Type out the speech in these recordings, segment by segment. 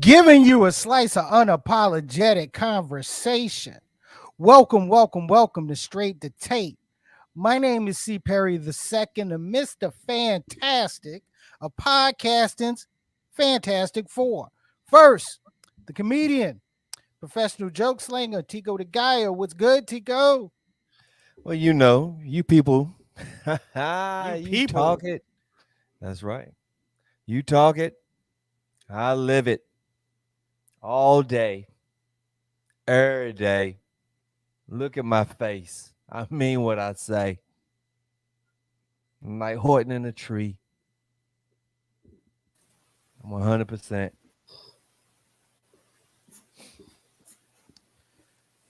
giving you a slice of unapologetic conversation. Welcome to Straight to Tape. My name is C. Perry II, the Mr. Fantastic of podcasting's Fantastic Four. First, the comedian, professional joke slinger, Tico the Gaia. What's good, Tico? Well, you people, You you people. talk it. That's right. You talk it. I live it all day, every day. Look at my face. I mean what I say. I'm like Horton in a tree. I'm 100%.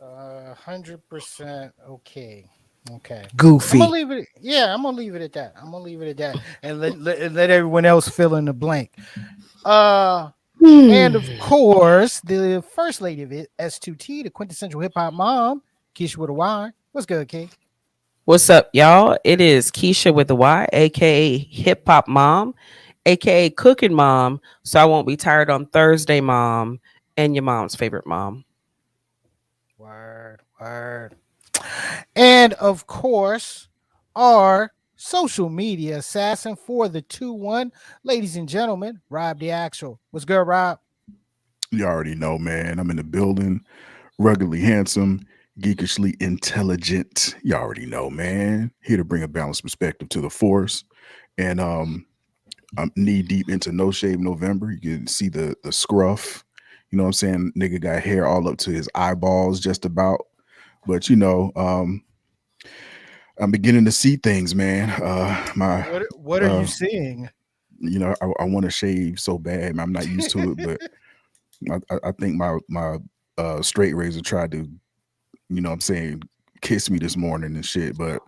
100% okay. Okay. I'm gonna Goofy. leave it. Yeah, I'm gonna leave it at that. I'm gonna leave it at that, and let everyone else fill in the blank. Uh, and of course, the first lady of it, S2T, the quintessential hip hop mom, Keisha with a Y. What's good, Key? What's up, y'all? It is Keisha with the Y, aka Hip Hop Mom, aka Cooking Mom. So I won't be tired on Thursday, Mom, and your mom's favorite mom. Word. And of course, our social media assassin for the 2-1, ladies and gentlemen, Rob the Actual. What's good, Rob? You already know, man. I'm in the building, ruggedly handsome, geekishly intelligent. You already know, man. Here to bring a balanced perspective to the force. And I'm knee deep into No Shave November. You can see the scruff. You know what I'm saying? Nigga got hair all up to his eyeballs, just about. But I'm beginning to see things, man. My What are you uh, seeing? I want to shave so bad. I'm not used to it, but I think my straight razor tried to, what I'm saying, kiss me this morning and shit, but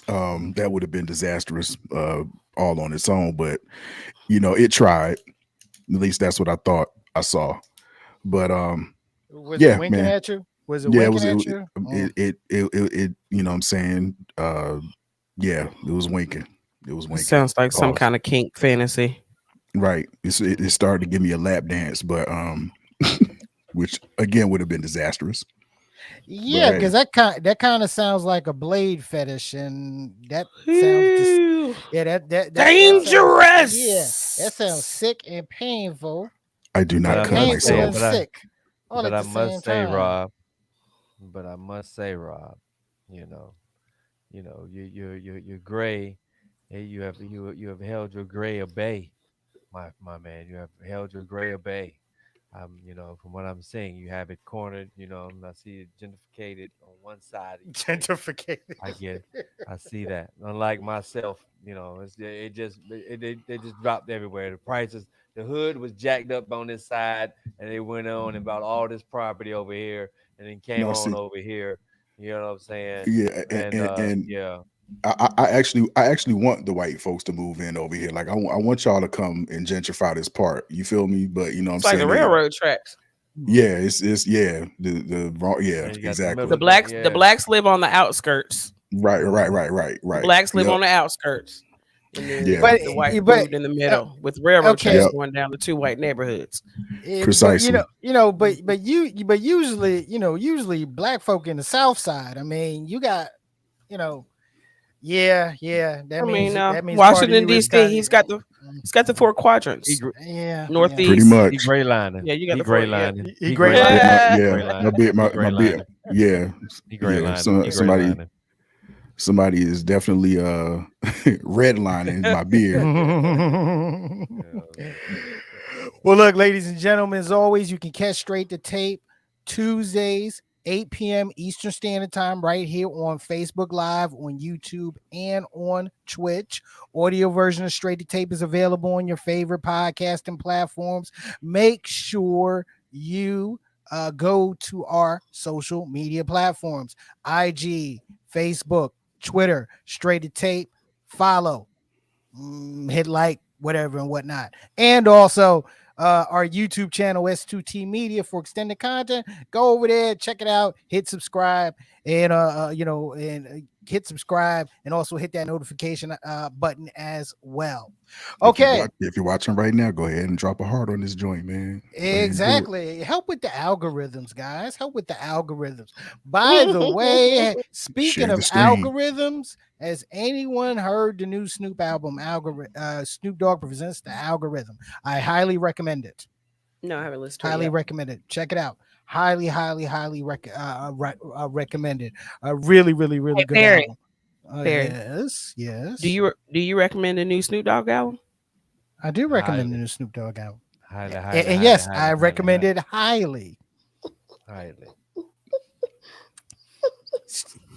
that would have been disastrous all on its own. But it tried. At least that's what I thought I saw. But Was it yeah, winking man. at you? Was it Yeah, it winking was at you? you know what I'm saying? Yeah, it was winking. It was It winking. sounds like some Pause. kind of kink fantasy. Right. It started to give me a lap dance, but which again would have been disastrous. But Yeah, hey, because that kind of sounds like a blade fetish, and that sounds just Ew. yeah that sounds yeah that sounds Dangerous. sick and painful. I do But not I cut must Painful say, and myself. sick all but at I the same must say, time. Rob. But I must say, Rob. You know, you're gray. Hey, you have held your gray a bay, my man. You have held your gray a bay. From what I'm seeing, you have it cornered. I see it gentrificated on one side of your face. Gentrificated. I get it. I see that. Unlike myself, they just dropped everywhere. The prices, the hood was jacked up on this side, and they went on and bought all this property over here, and then came No, on see, over here. You know what I'm saying? yeah, And and yeah, I actually want the white folks to move in over here. Like I want y'all to come and gentrify this part. You feel me? But you know what I'm It's like the saying? railroad tracks. Yeah, it's yeah, the wrong, yeah, and you got the The exactly. middle, the, blacks, the yeah. blacks live on the outskirts. The Right. blacks live Yep. on the outskirts, and then Yeah. but the white but moved in the uh, middle with railroad okay. tracks Yep. going down the two white neighborhoods. But Precisely. but usually black folk in the South Side. I mean, you got you know yeah. I mean, That means part of Washington you is D.C. kind He's of got the four He quadrants: gr- yeah. Pretty northeast. he much. gray lining. Yeah, you got He the gray four. Yeah. lining. He He gray gray line. lining. He Yeah, gray my lining. bit, He my gray bit. lining. Yeah, He gray yeah. lining. He gray Somebody, lining. somebody is definitely redlining my beard. Yeah. Well, look, ladies and gentlemen, as always, you can catch Straight to Tape Tuesdays, 8 p.m. Eastern Standard Time, right here on Facebook Live, on YouTube, and on Twitch. Audio version of Straight to Tape is available on your favorite podcasting platforms. Make sure you go to our social media platforms: IG, Facebook, Twitter, Straight to Tape. Follow, hit like, whatever and whatnot. And also our YouTube channel, S2T Media, for extended content. Go over there, check it out, hit subscribe, and hit subscribe, and also hit that notification button as well. If Okay. if you're watching right now, go ahead and drop a heart on this joint, man. Go ahead and do it. Exactly. Help with the algorithms, guys. Help with the algorithms. By the way, speaking Share of the stream. algorithms, has anyone heard the new Snoop album, Snoop Dogg Presents the Algorithm? I highly recommend it. No, I haven't listened to it Highly yet. recommend it. Check it out. Highly, highly, highly recommended. A really, really, really Hey, good Barry, album. Barry, Yes, do yes. you recommend the new Snoop Dogg album? I do recommend the Highly, new Snoop Dogg album. highly, And highly, yes, highly, I highly, recommend highly, it highly. highly.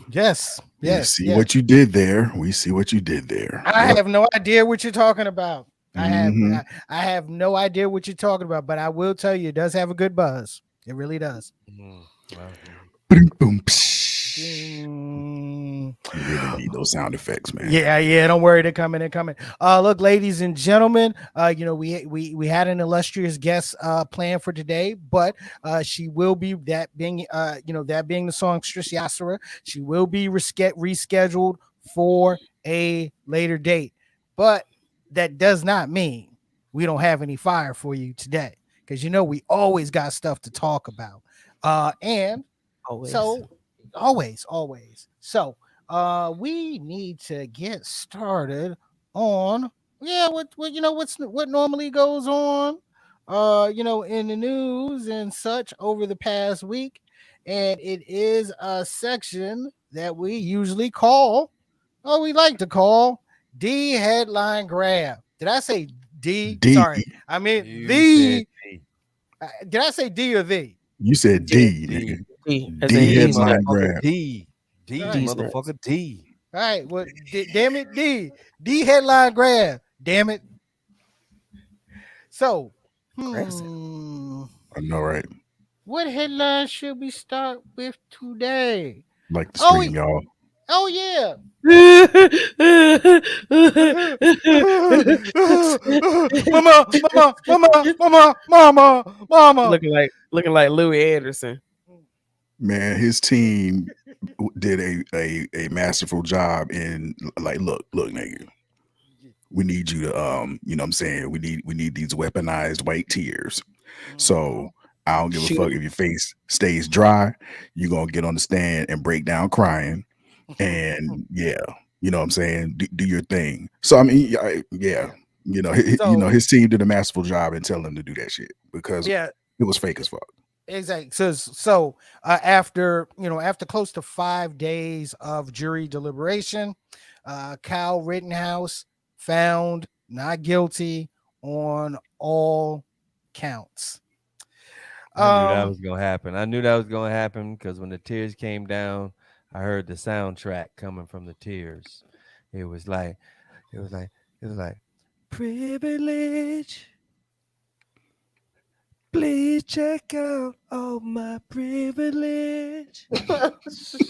Yes, We yes, see yes. what you did there. We see what you did there. I Yep. have no idea what you're talking about. Mm-hmm. I have no idea what you're talking about, but I will tell you, it does have a good buzz. It really does. Well, Boom, boom, psh. Mm, You really need those sound effects, man. yeah, yeah. Don't worry, they're coming. They're coming. Look, ladies and gentlemen. We had an illustrious guest planned for today, but she will be that being that being the songstress YAHZARAH. She will be rescheduled for a later date, but that does not mean we don't have any fire for you today, because we always got stuff to talk about. And Always. so always. So we need to get started on what normally goes on in the news and such over the past week. And it is a section that we like to call D headline grab. Did I say D? D. Sorry. I mean you said the D. did I say D or the? You said D, D, D. nigga. D, as in D D, D's headline nuts. motherfucker, grab. D. All D, right. D's nuts. motherfucker, D. All right. Well, damn it, D headline grab. Damn it. So, Aggressive. I know, right? what headline should we start with today? Like the Oh, stream, y'all. oh yeah. Mama. looking like Louis Anderson. Man, his team did a masterful job in like, look, nigga. We need you to you know what I'm saying? We need these weaponized white tears. So I don't give a fuck Shoot. if your face stays dry, you're gonna get on the stand and break down crying. And yeah, you know what I'm saying? Do your thing. So I mean, yeah. So His team did a masterful job in telling him to do that shit because yeah, it was fake as fuck. exactly. So after close to 5 days of jury deliberation, Kyle Rittenhouse found not guilty on all counts. I knew that Um, was gonna happen. I knew that was gonna happen because when the tears came down, I heard the soundtrack coming from the tears. It was like, it was like, it was like, privilege. Please check out all my privilege.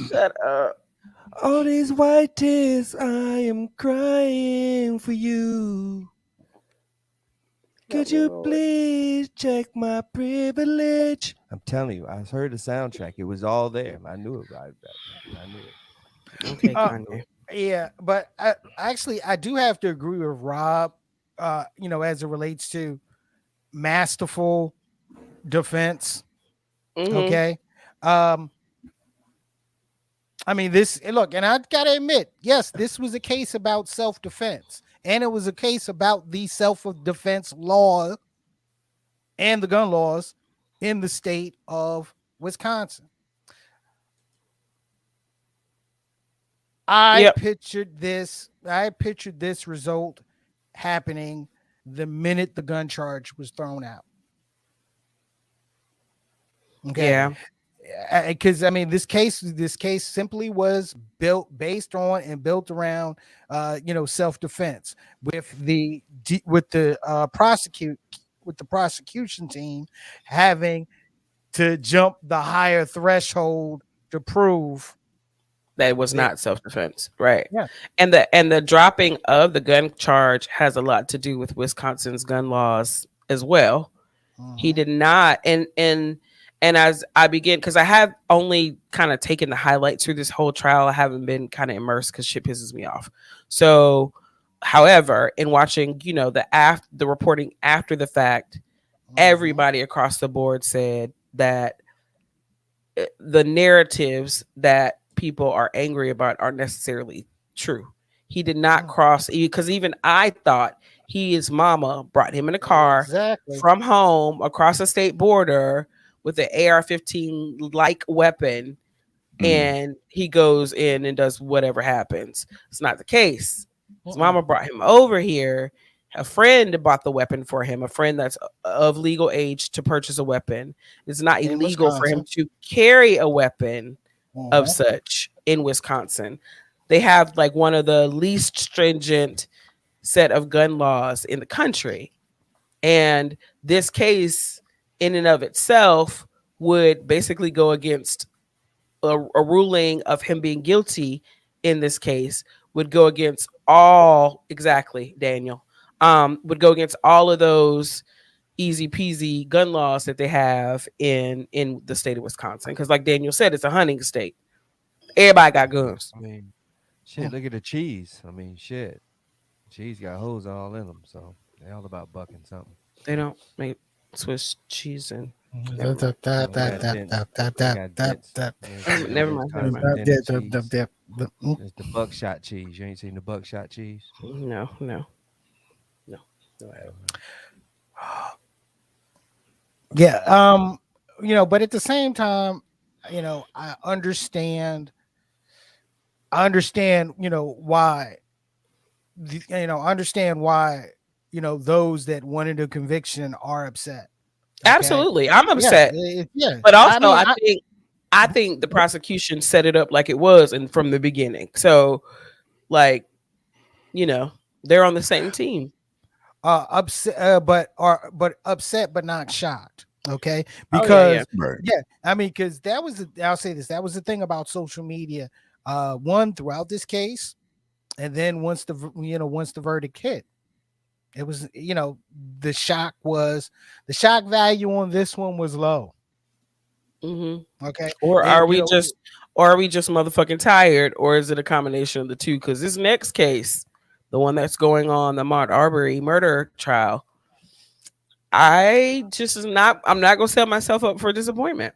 Shut up. All these white tears, I am crying for you. Could you please check my privilege? I'm telling you, I heard the soundtrack. It was all there. I knew it right. I knew it. Okay, uh, Kanye. yeah, but I do have to agree with Rob. As it relates to masterful defense. Mhm. Okay. I mean, and I gotta admit, yes, this was a case about self-defense, and it was a case about the self-defense law and the gun laws in the state of Wisconsin. I Yep. pictured this result happening the minute the gun charge was thrown out. Okay. Yeah. Because I mean, this case simply was based on and built around self-defense with the prosecution team having to jump the higher threshold to prove That was that. not self-defense, right? Yeah. And the dropping of the gun charge has a lot to do with Wisconsin's gun laws as well. He Mhm. did not, and And as I begin, because I have only kind of taken the highlights through this whole trial, I haven't been kind of immersed because shit pisses me off. So, however, in watching, the reporting after the fact, Mhm. everybody across the board said that the narratives that people are angry about aren't necessarily true. He did not Mm. cross, because even I thought his mama brought him in a car Exactly. from home across the state border with an AR-15 like weapon, Mm. and he goes in and does whatever happens. It's not the case. His Mm-mm. mama brought him over here. A friend bought the weapon for him, a friend that's of legal age to purchase a weapon. It's not In illegal for him Wisconsin. to carry a weapon of Mhm. such in Wisconsin. They have like one of the least stringent set of gun laws in the country. And this case, in and of itself, would basically go against a ruling of him being guilty in this case would go against all exactly Daniel would go against all of those easy peasy gun laws that they have in the state of Wisconsin, because like Daniel said, it's a hunting state. Everybody got guns. I mean, shit. Mm. Look at the cheese. I mean, shit. Cheese got holes all in them, so they all about bucking something. They don't make Swiss cheese and never That, mind. that, that, They that, got that, dents. that, that, They that, got that, dents. that, You ain't seen no Never mind. Never mind. Wisconsin dented cheese. Mm. It's the buckshot cheese. You ain't seen the buckshot cheese. No, no, no, no. I haven't. Uh, Yeah. But at the same time, I understand, why understand why, those that wanted a conviction are upset. Okay. Absolutely, I'm Yeah. upset. Yeah. But I also, mean, I think the prosecution set it up like it was, and from the beginning. So, like, you know, they're on the same team. upset, but upset, but not shocked. Okay, Oh yeah, yeah. because Right. yeah, I mean, because I'll say this, that was the thing about social media. One throughout this case, and then once the verdict hit, it was the shock value on this one was low. hmm Okay, Or it are we just, motherfucking tired, or is it a combination of the two? Because this next case, the one that's going on, the Mart Arbery murder trial, I just is not. I'm not gonna set myself up for disappointment.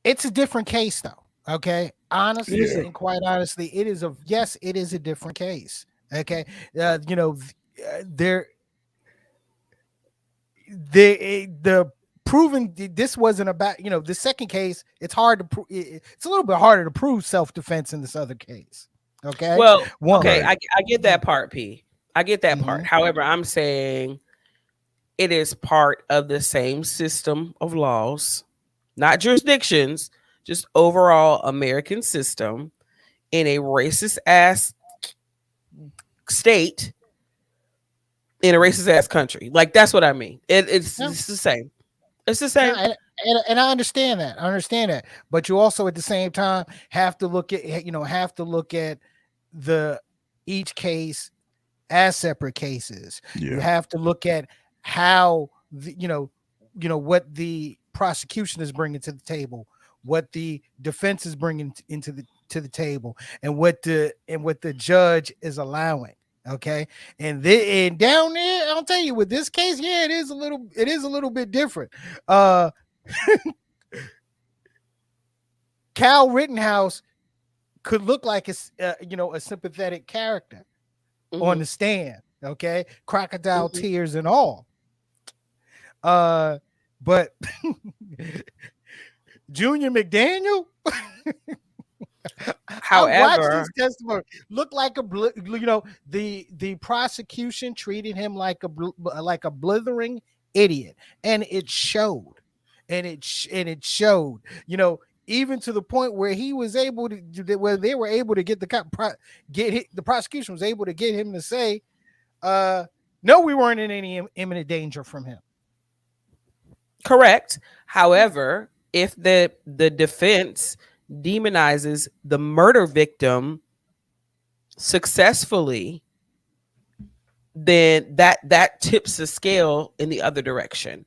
it's a different case though. Okay, Is honestly it? Yeah. and quite honestly, it is a different case. Okay, there the proving this wasn't about the second case. It's hard to it's a little bit harder to prove self-defense in this other case. Okay, Well, one. okay, Right. I get that part, P. I get that part. Mhm. However, I'm saying it is part of the same system of laws, not jurisdictions, just overall American system in a racist ass state in a racist ass country. Like that's what I mean. It's the same. It's the No, same. and I understand that. I understand that. But you also at the same time have to look at the each case as separate cases. You Yeah. have to look at how what the prosecution is bringing to the table, what the defense is bringing into the table, and what the judge is allowing. Okay, and down there, I'll tell you with this case, yeah, it is a little bit different. Uh, Cal Rittenhouse could look like a sympathetic character on hmm the stand. Okay, crocodile hmm tears and all. Uh, but Junior McDaniel, I watched his However, testimony. Looked like the prosecution treated him like a blithering idiot, and it showed, and it showed. Even to the point where he was able to, where they were able to get the prosecution was able to get him to say, "No, we weren't in any imminent danger from him." correct. However, if the defense demonizes the murder victim successfully, then that tips the scale in the other direction.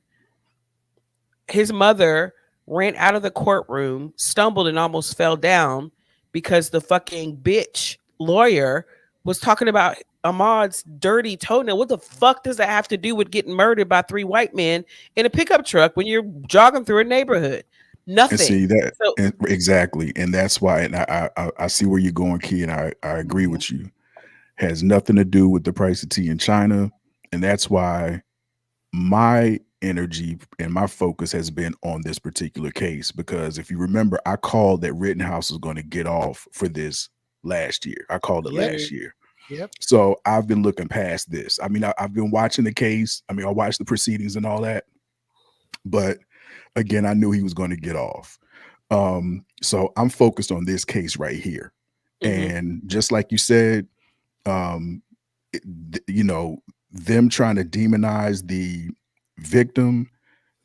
his mother ran out of the courtroom, stumbled, and almost fell down because the fucking bitch lawyer was talking about Ahmad's dirty toenail. What the fuck does that have to do with getting murdered by three white men in a pickup truck when you're jogging through a neighborhood? And Nothing. see that So exactly, and that's why. And I see where you're going, Key, and I agree Mhm. with you. Has nothing to do with the price of tea in China, and that's why my energy and my focus has been on this particular case. Because if you remember, I called that Rittenhouse was going to get off for this last year. I called it Yep. last year. Yep. So I've been looking past this. I mean, I've been watching the case. I mean, I watched the proceedings and all that, but again, I knew he was going to get off. So I'm focused on this case right here. mhm, And just like you said, um, you know, them trying to demonize the victim,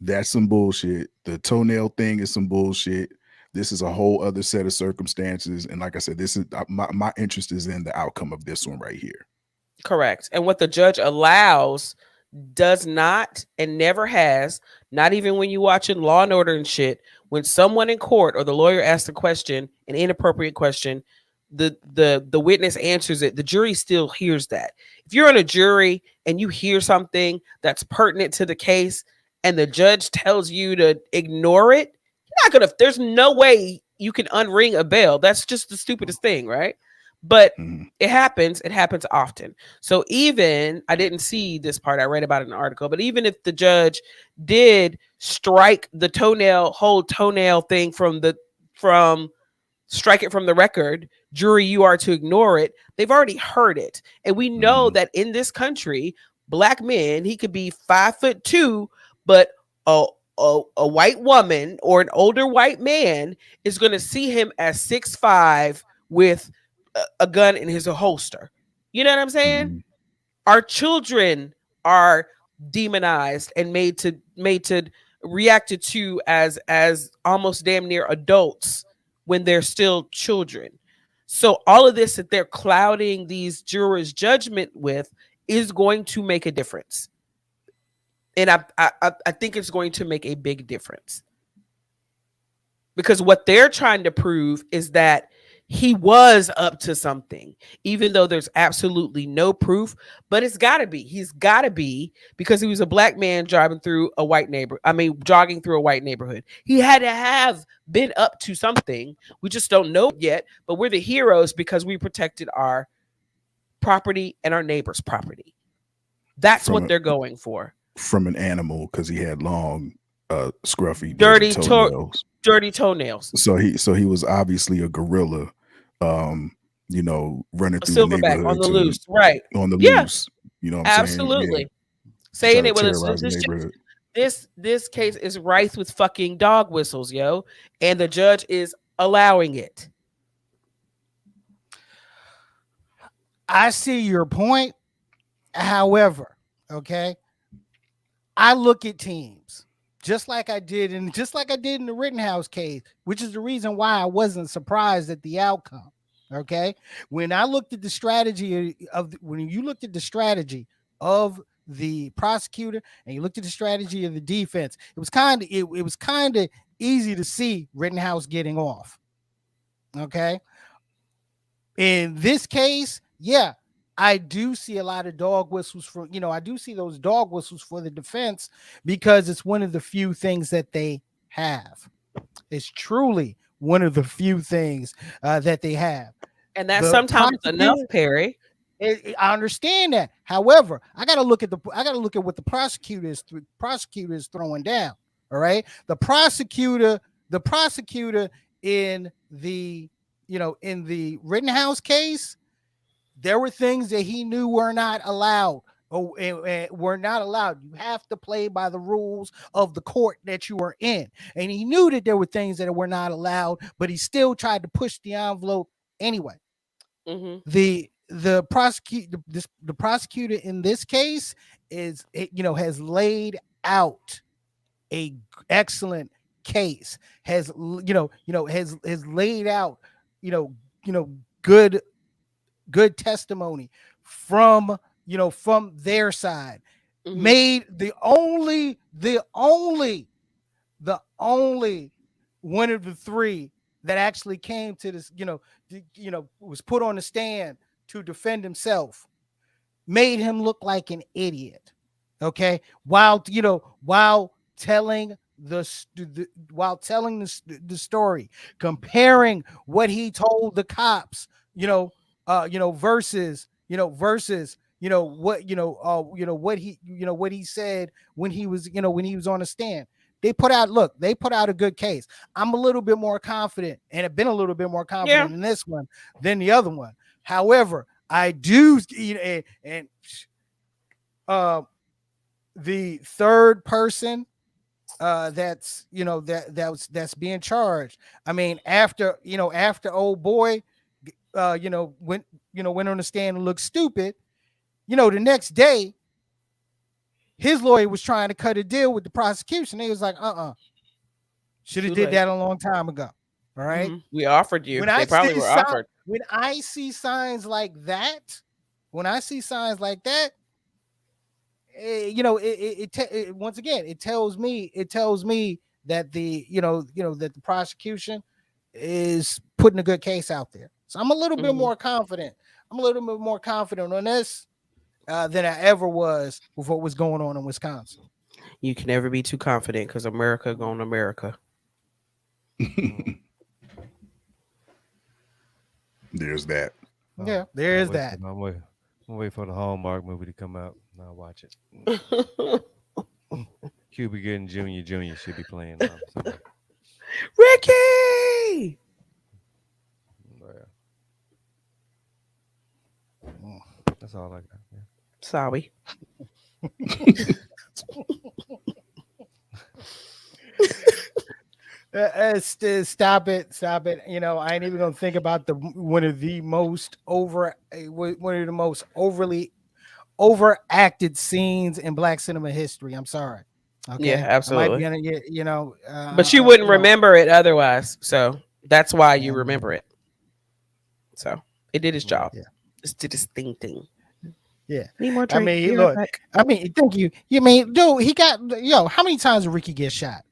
that's some bullshit. The toenail thing is some bullshit. This is a whole other set of circumstances. And like I said, this is my interest is in the outcome of this one right here. correct. And what the judge allows does not and never has, not even when you watching Law and Order and shit, when someone in court or the lawyer asks a question, an inappropriate question, the witness answers it, the jury still hears that. If you're on a jury and you hear something that's pertinent to the case and the judge tells you to ignore it, you're not gonna, there's no way you can unring a bell. That's just the stupidest thing, right? But Mhm. it happens often. So even I didn't see this part, I read about it in an article, but even if the judge did strike the whole toenail thing from strike it from the record, jury, you are to ignore it. They've already heard it. And we know Mhm. that in this country, black men, he could be 5'2", but a, a white woman or an older white man is going to see him as 6'5" with a gun in his holster. You know what I'm saying? Mhm. Our children are demonized and made to reacted to as almost damn near adults when they're still children. So all of this that they're clouding these jurors' judgment with is going to make a difference, and I think it's going to make a big difference because what they're trying to prove is that he was up to something, even though there's absolutely no proof. But it's got to be. He's got to be because he was a black man driving through a white neighbor. I mean, jogging through a white neighborhood. He had to have been up to something. We just don't know yet. But we're the heroes because we protected our property and our neighbor's property. That's From what they're going for. from an animal because he had long, scruffy, dirty Dirty, toenails. dirty toenails. So he was obviously a gorilla, um, running A through the silverback on neighborhood the to loose, right? on the Yeah, loose. You know what I'm saying? Yeah, absolutely. to try Saying to it with a terrorize the this shit, neighborhood. this case is rife with fucking dog whistles, yo, and the judge is allowing it. I see your point. However, okay, I look at teams just like I did in the Rittenhouse case, which is the reason why I wasn't surprised at the outcome. Okay, when I looked at the strategy when you looked at the strategy of the prosecutor and you looked at the strategy of the defense, it was kind of easy to see Rittenhouse getting off. Okay, in this case, yeah, I do see a lot of dog whistles I do see those dog whistles for the defense because it's one of the few things that they have. It's truly one of the few things that they have. And that's The sometimes enough, prosecutor, Perry. I understand that. However, I got to look at what the prosecutor is throwing down. All right, the prosecutor in the in the Rittenhouse case, there were things that he knew were not allowed. Oh, were not allowed. You have to play by the rules of the court that you are in. And he knew that there were things that were not allowed, but he still tried to push the envelope anyway. Hmm. The prosecutor in this case has laid out a excellent case, has laid out you know good testimony from from their side, Hmm. made the only the only one of the three that actually came to this, was put on the stand to defend himself, made him look like an idiot. Okay, while telling the story, comparing what he told the cops, versus what he said when he was on the stand. They put out a good case. I'm a little bit more confident, and have been a little bit more confident in this one than the other one. However, I do, and the third person that's that's being charged. I mean, after old boy went on the stand and looked stupid, the next day his lawyer was trying to cut a deal with the prosecution. He was like, should have did that a long time ago. All right. Mm-hmm. We offered you. They probably were offered. When I see signs like that, once again, it tells me that the prosecution is putting a good case out there. So I'm a little bit more confident. I'm a little bit more confident on this than I ever was with what was going on in Wisconsin. You can never be too confident because America going to America. There's that. Yeah, there is that. I'm wait for the Hallmark movie to come out, and I'll watch it. Cuba Gooding Jr. should be playing. Ricky! That's all I got. Yeah. Sorry. Stop it. I ain't even gonna think about one of the most overly overacted scenes in Black cinema history. I'm sorry. Okay. Yeah, absolutely. But you wouldn't remember it otherwise, so that's why you remember it. So it did its job. Yeah. It did its thing. Yeah. Need more drink. Thank you. You mean, dude, he got how many times did Ricky get shot?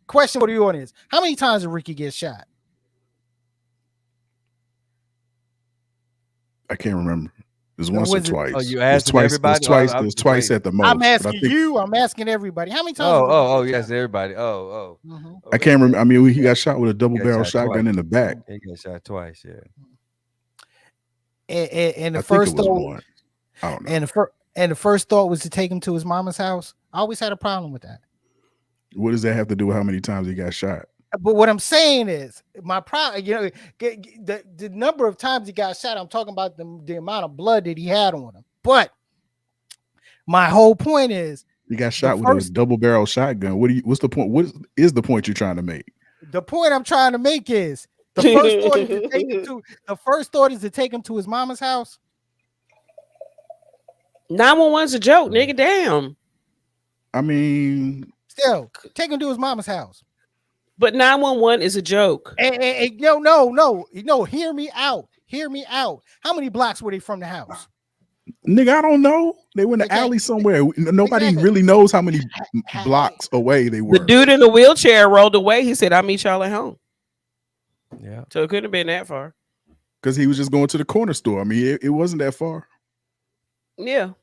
Question for the audience: how many times did Ricky get shot? I can't remember. It was once or twice. Oh, you asked everybody? It was twice at the most. I'm asking you. I'm asking everybody. How many times? Yes, everybody. Mm-hmm. I can't remember. I mean, he got shot with a double barrel shotgun in the back. He got shot twice. Yeah. And the first thought, I don't know. And the first thought was to take him to his mama's house. I always had a problem with that. What does that have to do with how many times he got shot? But what I'm saying is, my problem, the number of times he got shot, I'm talking about the amount of blood that he had on him. But my whole point is, he got shot with a double barrel shotgun. What's the point? What is the point you're trying to make? The point I'm trying to make is the first thought is to take him to his mama's house. 911's a joke, nigga. Damn. I mean, still take him to his mama's house. But 911 is a joke. No. Hear me out. How many blocks were they from the house? Nigga, I don't know. They were in the alley somewhere. Nobody really knows how many blocks away they were. The dude in the wheelchair rolled away. He said, "I'll meet y'all at home." Yeah. So it couldn't have been that far. Because he was just going to the corner store. I mean, it wasn't that far. Yeah.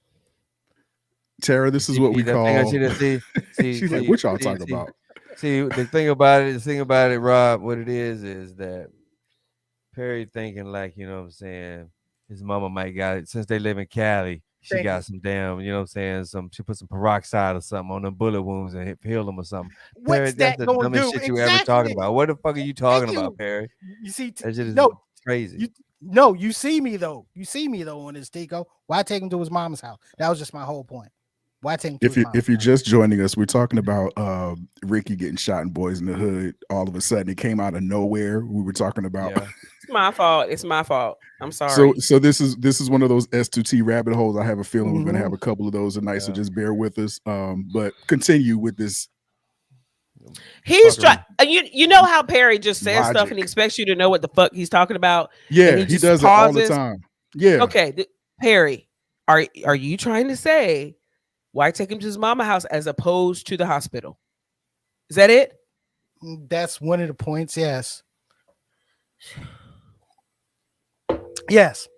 Tara, this is what we call. She's like, what y'all talking about? See, the thing about it, Rob, what it is that Perry thinking like, you know what I'm saying, his mama might got it. Since they live in Cali, she got some damn, you know what I'm saying, she put some peroxide or something on them bullet wounds and healed them or something. What's Perry, that's the dumbest shit you ever talking about. What the fuck are you talking about, Perry? You see, that shit is crazy. You see me though on this, Tico. Why take him to his mama's house? That was just my whole point. Why take him to his mama's if you're just joining us, we're talking about Ricky getting shot in Boys in the Hood. All of a sudden, it came out of nowhere. We were talking about. Yeah. It's my fault. I'm sorry. So this is one of those S2T rabbit holes. I have a feeling we're gonna have a couple of those tonight. Yeah. So just bear with us. But continue with this. He's trying. You know how Perry just says stuff and he expects you to know what the fuck he's talking about. Yeah, he does pauses. It all the time. Yeah. Okay, Perry, are you trying to say why take him to his mama house as opposed to the hospital? Is that it? That's one of the points. Yes. Yes.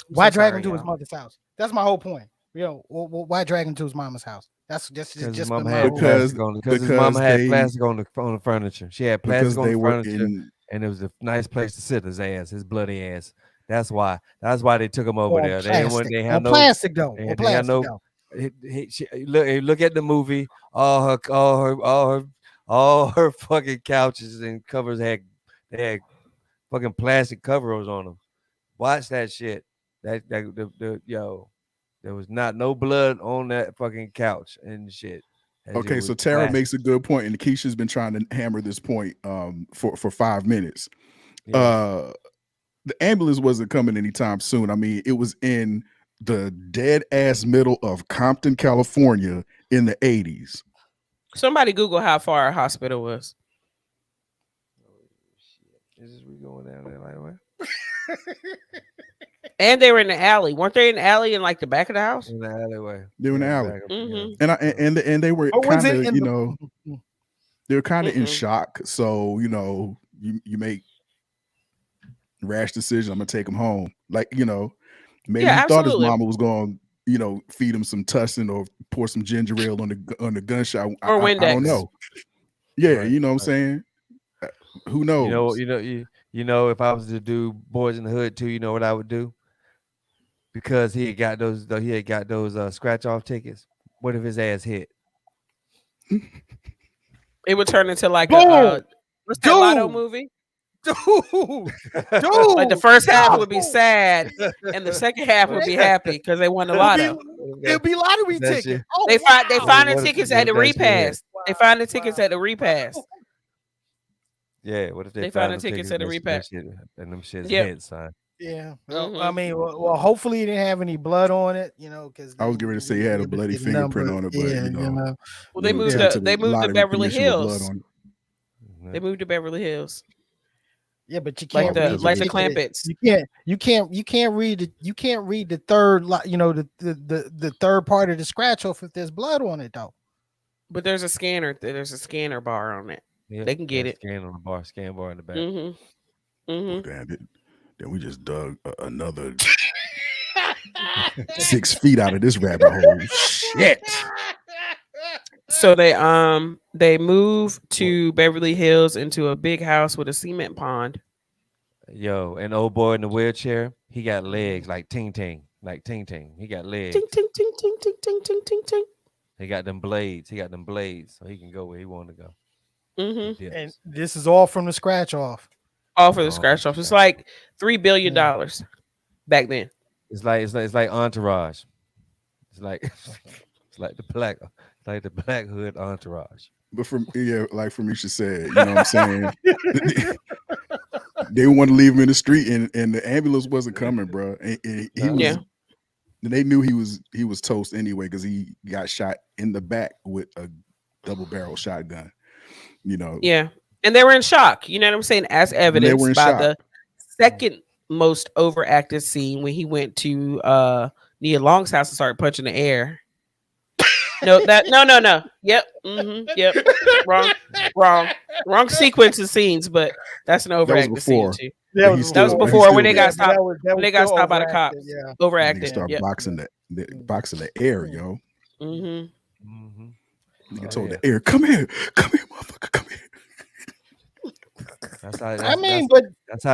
I'm Why so drag him sorry, to his y'all. mother's house? That's my whole point. Why drag him to his mama's house? That's Because his just been mama my had whole point. because plastic on. Because his mama because had they plastic on the furniture. She had plastic because on they the were furniture, in and it was a nice place to sit his ass, his bloody ass. That's why. That's why they took him over On there. They didn't want. plastic. They had On no. plastic though. On They had plastic no. though. Look at the movie. All her fucking couches and covers they had fucking plastic covers on them. Watch that shit. Yo, there was not no blood on that fucking couch and shit. That shit okay. was So Tara plastic. makes a good point, and Keisha's been trying to hammer this point for 5 minutes. Yeah. Uh, the ambulance wasn't coming anytime soon. I mean, it was in the dead ass middle of Compton, California, in the 80s. Somebody Google how far our hospital was. Is we going down there like what? And they were in the alley. Weren't they in the alley in like the back of the house? In the alleyway. They were in the Yeah, alley. back up, Mhm. And they were Or was kind it of, in you the know, they were kind of in Mm-mm. shock. So, you know, you make rash decision. I'm gonna take him home. Like, you know, maybe Yeah, he thought his absolutely. mama was going, you know, feed him some tussin or pour some ginger ale on the gunshot. Or I don't Windex. know. Yeah, Right. you know what I'm Right. saying? Who You know, knows? if I was to do Boys in the Hood too, you know what I would do? Because he had got those scratch off tickets. What if his ass hit? It would turn into like a boom, what's that Lotto dude, movie? dude, Like the dude, first half would be dude. sad, and the second half would be happy because they won the It'll be Lotto. it'll be lottery That tickets. shit. Oh They wow. find the What tickets what at if the that shit hit? repass. They find the tickets at the repass. Yeah, what if they They find found the them tickets tickets at the and that repass. shit and them shits Yep. hit, son? Yeah. I Mhm. mean, well, hopefully he didn't have any blood on it, you know, because I was then getting ready to say we he would had be a able to bloody get a fingerprint number. on it, but Yeah, you know, Well, they moved Yeah. to the lottery Beverly commission with blood Hills. on it. They moved to Beverly Hills, Yeah, but you like can't read because the of the this. ticket. Clampets. You can't read the third you know the third part of the scratch off if there's blood on it though. But there's a scanner. There's a scanner bar on it. Yeah, They can get it. scan on the bar, scan bar in the back. Mhm. Oh, Mhm. damn it. Then we just dug another 6 feet out of this rabbit hole. Shit. So they moved to Beverly Hills into a big house with a cement pond. Yo, and old boy in the wheelchair, he got legs like Ting Ting, He got Ting legs. ting ting ting ting ting ting ting ting. He got them blades. So he can go where he want to go. Mhm. He And dips. this is all from the scratch off. All for the Oh, scratch off. It's like $3 billion back then. it's like Entourage. It's like it's like the Black Hood Entourage. But like Famisha said, you know what I'm saying? They want to leave him in the street and the ambulance wasn't coming, bro. And he No. was Yeah. they knew he was toast anyway because he got shot in the back with a double barrel shotgun. You know, Yeah. And they were in shock. You know what I'm saying? As and they were evidenced in by shock. the second most overacted scene when he went to Nia Long's house and started punching the air. No. Yep. Yep. Wrong sequence of scenes, but that's an That was overacted scene before. too. That But was That was but before still when they did. got Yeah, but stopped. that When they was got still stopped by the overacted, cops. yeah. Nigga Overacted. start Yep. boxing the air, yo. Mm-hmm. Mm-hmm. Nigga Oh, told yeah. the air, come here, motherfucker, come here. That's how. I mean, but That's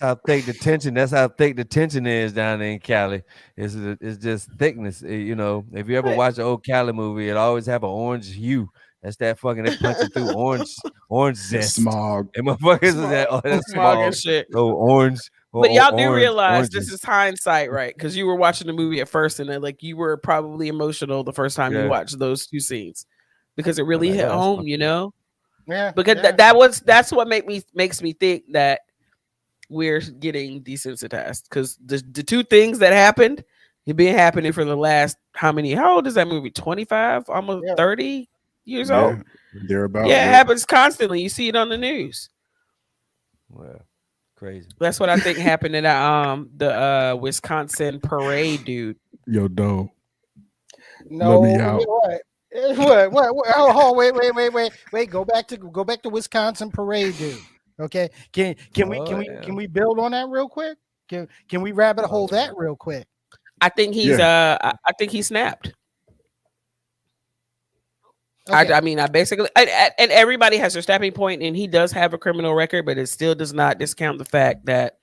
how thick the tension. That's how thick the tension is down there in Cali. It's just thickness. You know, if you ever But watch an old Cali movie, it always have an orange hue. That's that fucking they punching through orange The zest. smog. And motherfuckers is that that's smog and small. shit. Oh, orange. But y'all do Orange realize this oranges. is hindsight, right? Because you were watching the movie at first, and then like you were probably emotional the first time you Yeah. watched those two scenes because it I'm really like, hit oh, that's home, fucked you up. know. yeah, Because yeah. that's what makes me think that we're getting desensitized because the two things that happened have been happening for the last how old is that movie? 25, almost Yeah. 30 years Yeah, old. thereabout. Yeah, it Yeah. happens constantly. You see it on the news. Well, crazy. That's what I think happened to that the Wisconsin parade dude. Yo, dog. No, Let me you out. know what? What? Oh, wait. Go back to Wisconsin parade, dude. Okay. Oh Can yeah. we build on that real quick? Can we rabbit Oh hole yeah. that real quick? I think he's Yeah. I think he snapped. I Okay. mean, I basically, and everybody has their snapping point, and he does have a criminal record, but it still does not discount the fact that,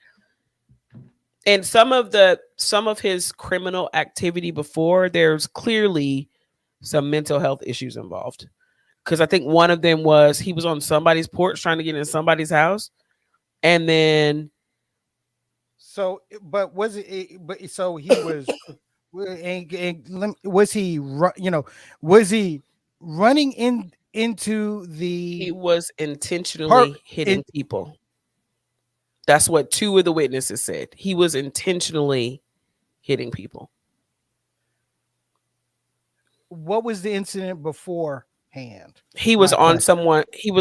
and some of his criminal activity before, there's clearly some mental health issues involved. Because I think one of them was he was on somebody's porch trying to get in somebody's house, and then So, but was it? But so he was. Was he? Was he running into he the was part? intentionally In hitting people. That's what two of the witnesses said. He was intentionally hitting people. What was the incident beforehand? He was My on question. someone. He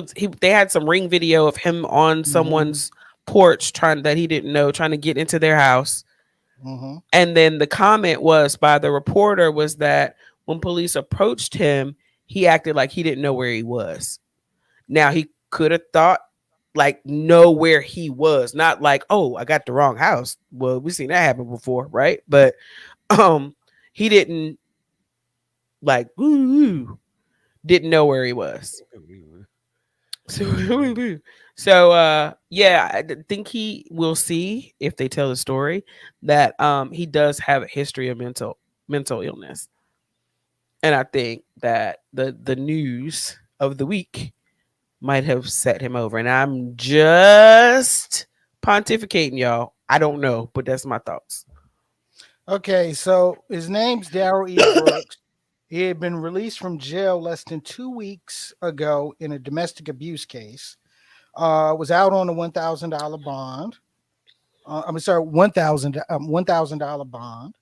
they had some ring video of him on Mm-hmm. someone's porch trying that he didn't know, trying to get into their house. Mm-hmm. And then the comment was by the reporter was that when police approached him, he acted like he didn't know where he was. Now he could have thought like know where he was, not like, oh, I got the wrong house. Well, we've seen that happen before, right? But um he didn't like didn't know where he was. So, yeah, think he will see if they tell the story that he does have a history of mental illness, and I think that the news of the week might have set him over. And I'm just pontificating, y'all. I don't know, but that's my thoughts. Okay, so his name's Darrell E. Brooks. He had been released from jail less than 2 weeks ago in a domestic abuse case. Was out on a $1,000 bond. I'm sorry, $1,000 bond.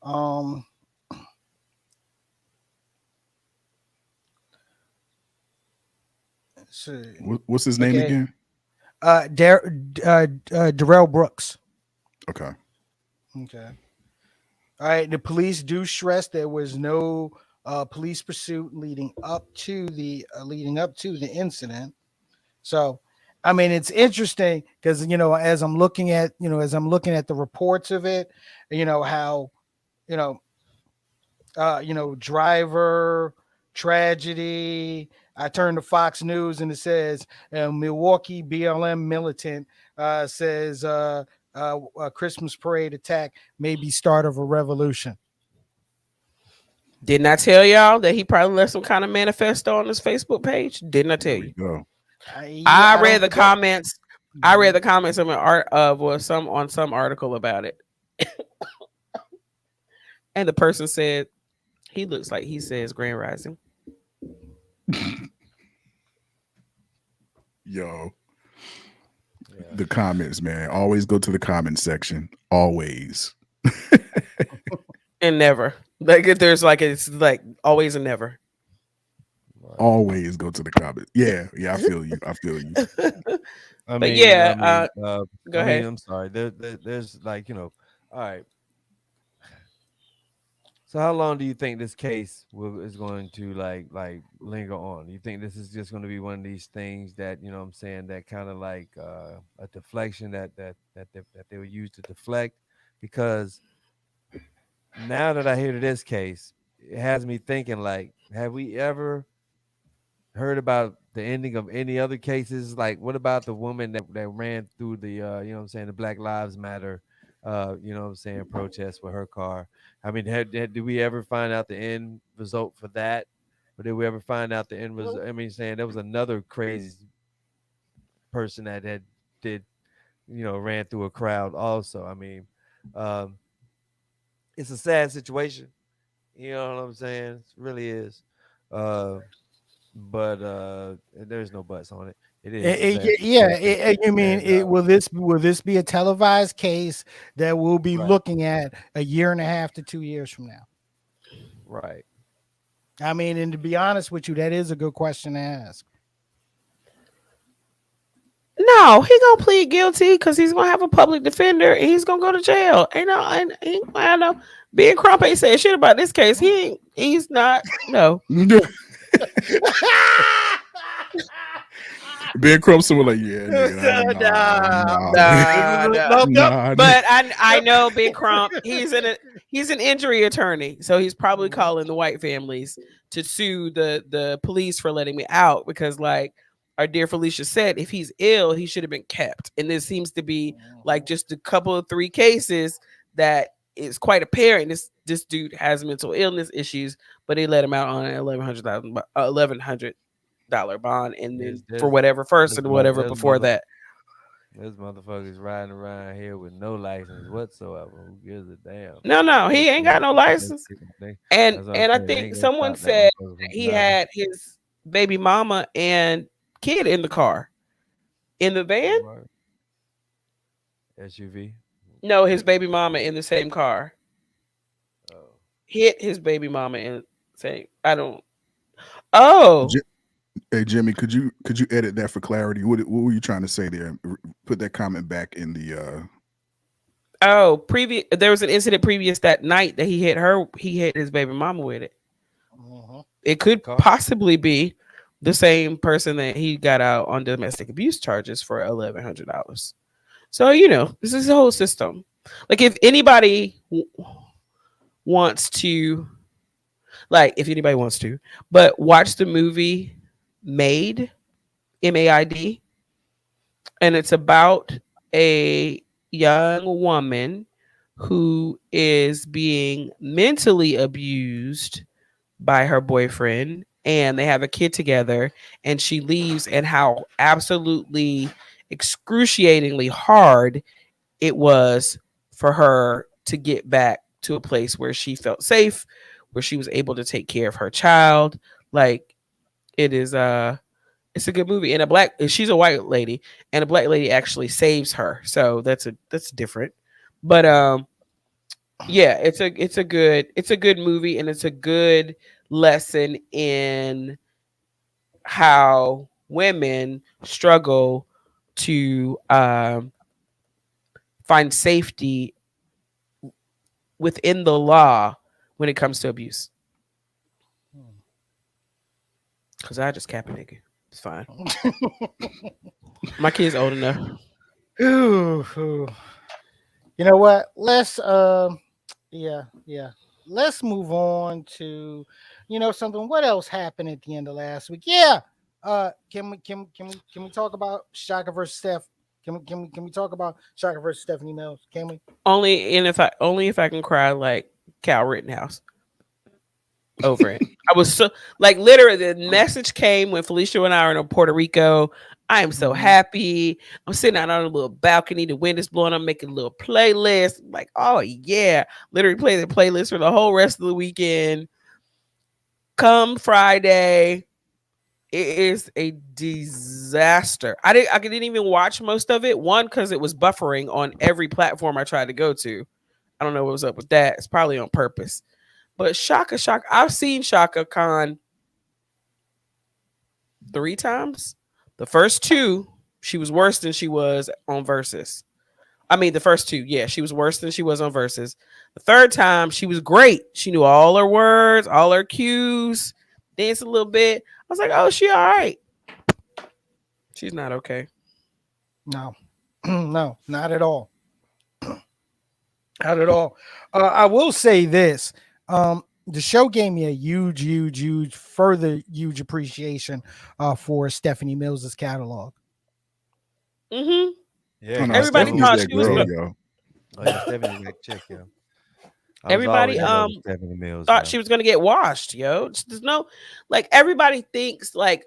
Um, let's see. What's his name Okay, again? Darrell Brooks. Okay. Okay. All right. The police do stress there was no police pursuit leading up to the incident. So, I mean, it's interesting because as I'm looking at the reports of it, how you know driver tragedy. I turn to Fox News and it says Milwaukee BLM militant says a Christmas parade attack may be start of a revolution. Didn't I tell y'all that he probably left some kind of manifesto on his Facebook page? Didn't I tell There you? we go. I I read don't the think that. comments. I read Mhm. the comments of an art of or some on some article about it, and the person said he looks like he says Grand Rising. Yo, Yeah. the comments, man. Always go to the comment section. Always. And never. Like if there's like it's like always and never. Right. Always go to the comments. Yeah, yeah, I feel you. I feel you. But yeah, go I mean, ahead. I'm sorry. There's like, all right. So how long do you think this case is going to like linger on? Do you think this is just going to be one of these things that, you know what I'm saying, that kind of like a deflection that they would use to deflect? Because now that I hear this case, it has me thinking like, have we ever heard about the ending of any other cases? Like, what about the woman that ran through the, you know what I'm saying, the Black Lives Matter, you know what I'm saying, protest with her car? I mean, did we ever find out the end result for that? Or did we ever find out the end result? I mean, saying there was another crazy person that did, ran through a crowd also. I mean, um, it's a sad situation. You know what I'm saying? It really is. Uh, but there's no buts on it. It is a sad Yeah, situation, you mean and will this be a televised case that we'll be right, looking at a year and a half to 2 years from now? right. I mean, and to be honest with you, that is a good question to ask. No, he gonna plead guilty because he's gonna have a public defender and he's gonna go to jail. Ain't no, ain't I know. Ben Crump ain't saying shit about this case. He ain't. He's not. No. Ben Crumpson was like, yeah, nigga, Nah, nah, nah, nah. nah. But I know Ben Crump. He's an injury attorney, so he's probably calling the white families to sue the police for letting me out because like our dear Felicia said, if he's ill, he should have been kept. And there seems to be like just a couple of three cases that is quite apparent. This dude has mental illness issues, but they let him out on an $1,100 bond, and then for whatever first and whatever before that. There's motherfuckers riding around here with no license whatsoever. Who gives a damn? No, he ain't got no license. And That's what I'm I saying. They think ain't gonna someone stop that said motherfucker from he driving. had his baby mama and kid in the car. In the van? Right. SUV. No, his baby mama in the same car. Oh, Hit his baby mama in same. I don't. Oh, Hey Jimmy, could you edit that for clarity? What were you trying to say there? Put that comment back in the. previous. There was an incident previous that night that he hit her. He hit his baby mama with it. It could car. possibly be the same person that he got out on domestic abuse charges for $1,100. So this is the whole system. Like if anybody wants to, but watch the movie Maid, MAID, and it's about a young woman who is being mentally abused by her boyfriend, and they have a kid together, and she leaves, and how absolutely excruciatingly hard it was for her to get back to a place where she felt safe, where she was able to take care of her child. Like it is it's a good movie. And she's a white lady, and a black lady actually saves her. So that's different. But yeah, it's a good movie, and it's a good lesson in how women struggle to find safety within the law when it comes to abuse. Cause I just cap a nigga. It's fine. My kid's old enough. Ooh. You know what? Yeah. Let's move on to something. What else happened at the end of last week? Yeah. Can we talk about Shaka versus Steph? Can we talk about Shaka versus Stephanie Mills? Can we? Only if I can cry like Cal Rittenhouse over it. I was so like literally the message came when Felicia and I are in Puerto Rico. I am so happy. I'm sitting out on a little balcony. The wind is blowing. I'm making a little playlist. I'm like, oh yeah. Literally play the playlist for the whole rest of the weekend. Come Friday, it is a disaster. I didn't even watch most of it. One, because it was buffering on every platform I tried to go to. I don't know what was up with that. It's probably on purpose. But Shaka, I've seen Shaka Khan 3 times. The first 2, she was worse than she was on Versus. I mean, the first 2, yeah, she was worse than she was on Versus. The third time, she was great. She knew all her words, all her cues, danced a little bit. I was like, oh, she all right. She's not okay. No, no, not at all. Not at all. I will say this. The show gave me a huge appreciation for Stephanie Mills's catalog. Mm-hmm. Yeah, no, Everybody Stephanie's thought that she was girl, good. yo. Oh, yeah, Stephanie that chick, yo. I was Everybody always in love with Stephanie Mills, thought yo. she was gonna get washed, yo. There's no like everybody thinks like,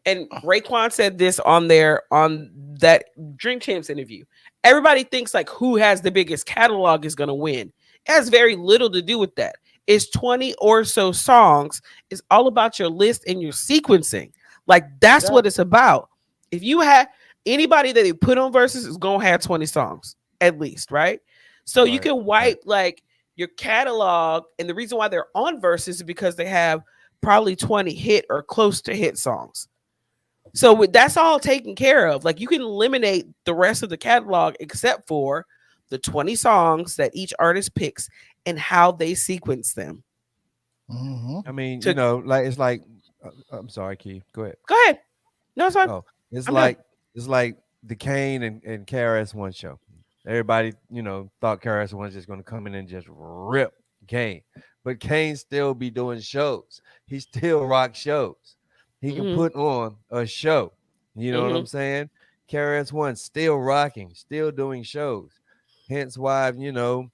and Raekwon said this on that Drink Champs interview. Everybody thinks like who has the biggest catalog is gonna win. It has very little to do with that. It's 20 or so songs. It's all about your list and your sequencing. Like that's what it's about. If you had anybody that they put on Versus is gonna have 20 songs at least, right? So you can wipe like your catalog, and the reason why they're on Versus is because they have probably 20 hit or close to hit songs. So that's all taken care of. Like you can eliminate the rest of the catalog except for the 20 songs that each artist picks and how they sequence them. Mm-hmm. I mean, To like it's like I'm sorry, Keith. Go ahead. go ahead. No, it's fine. Oh, it's I'm done. like it's like the Kane and KRS One show. Everybody, thought KRS One's just gonna come in and just rip Kane, but Kane still be doing shows. He still rock shows. He can Hmm. put on a show. You know what I'm Hmm. saying? KRS One still rocking, still doing shows. Hence why the